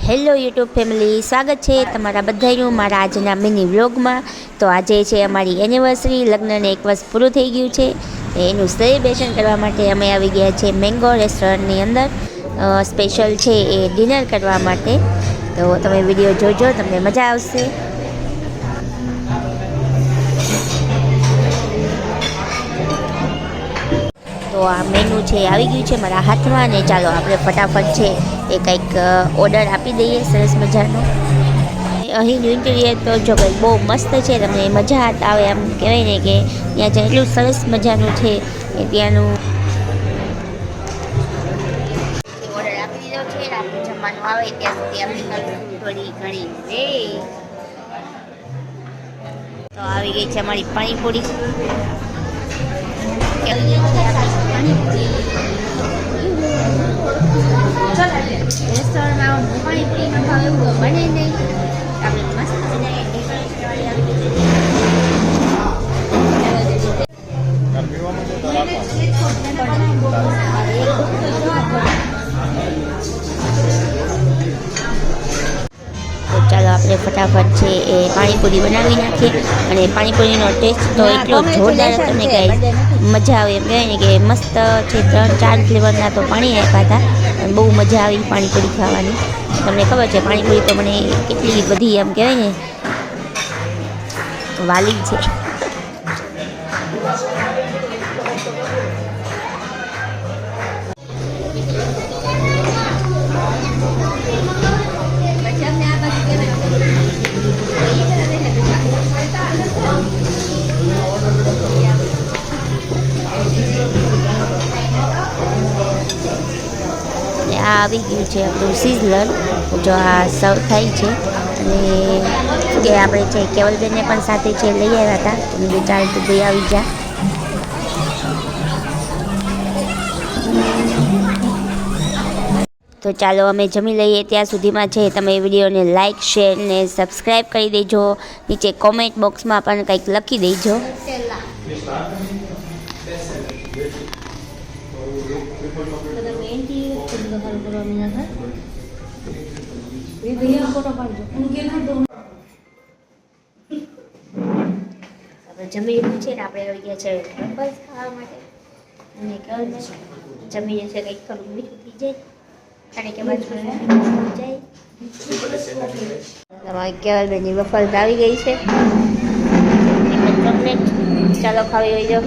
Hello YouTube family, સ્વાગત છે તમારા બધાનું મારા આજના મિની વ્લોગમાં। તો આજે છે અમારી એનિવર્સરી, લગ્નને 1 વર્ષ પૂરું થઈ ગયું છે। એનું સેલિબ્રેશન કરવા માટે અમે આવી ગયા છે મેંગો રેસ્ટોરન્ટની અંદર। સ્પેશિયલ છે એ ડિનર કરવા માટે। તો તમે વિડીયો જોજો, તમને મજા આવશે। તો આ મેનુ છે આવી ગયું છે મારા હાથમાં ને ચાલો આપણે ફટાફટ છે એ કંઈક ઓર્ડર આપી દઈએ સરસ મજાનો। અહીંનું ઇન્ટિરિયર તો જો કંઈક બહુ મસ્ત છે, તમને મજા આવે એમ કહેવાય ને કે ત્યાં જ્યાં એટલું સરસ મજાનું છે એ ત્યાંનું ઓર્ડર આપી દીધો છે। આપણે જમવાનું આવે ત્યાં સુધી આપણે થોડી ઘણી વેઇટ। તો આવી ગઈ છે અમારી પાણીપુરી। રેસ્ટોરન્ટમાં પાણીપુરી નો ભાવ એવું બને નહીં, આપણે મસ્ત બનાવીએ ડેકોરેટ તો ચાલો આપણે ફટાફટ છે એ પાણીપુરી બનાવી નાખીએ। અને પાણીપુરીનો ટેસ્ટ તો એટલો જોરદાર હતો ને કે મજા આવે એમ કહેવાય ને કે મસ્ત છે। 3-4 ફ્લેવરના તો પાણી આપ્યા હતા અને બહુ મજા આવી પાણીપુરી ખાવાની। તમને ખબર છે પાણીપુરી તો મને કેટલી બધી એમ કહેવાય ને વાલી છે। આ આવી ગયું છે આપણું સિઝલર, જો આ સર્વ થાય છે। અને કે આપણે છે કેવલબેનને પણ સાથે છે લઈ આવ્યા હતા, તમે બે ચાર તો ભાઈ આવી જા। તો ચાલો અમે જમી લઈએ, ત્યાં સુધીમાં છે તમે વિડીયોને લાઇક, શેર ને સબસ્ક્રાઈબ કરી દેજો। નીચે કોમેન્ટ બોક્સમાં પણ કંઈક લખી દેજો। જમી લીધું છે ને આપણે આવી ગયા છે વેફર્સ ખાવા માટે। અને જમીને છે કંઈક થોડું મીઠું થઈ જાય, કારણ કે બાજુ જાય તમારી કેવલબેનની વેફર્સ આવી ગઈ છે। ચાલો ખાવી હોય જાઓ।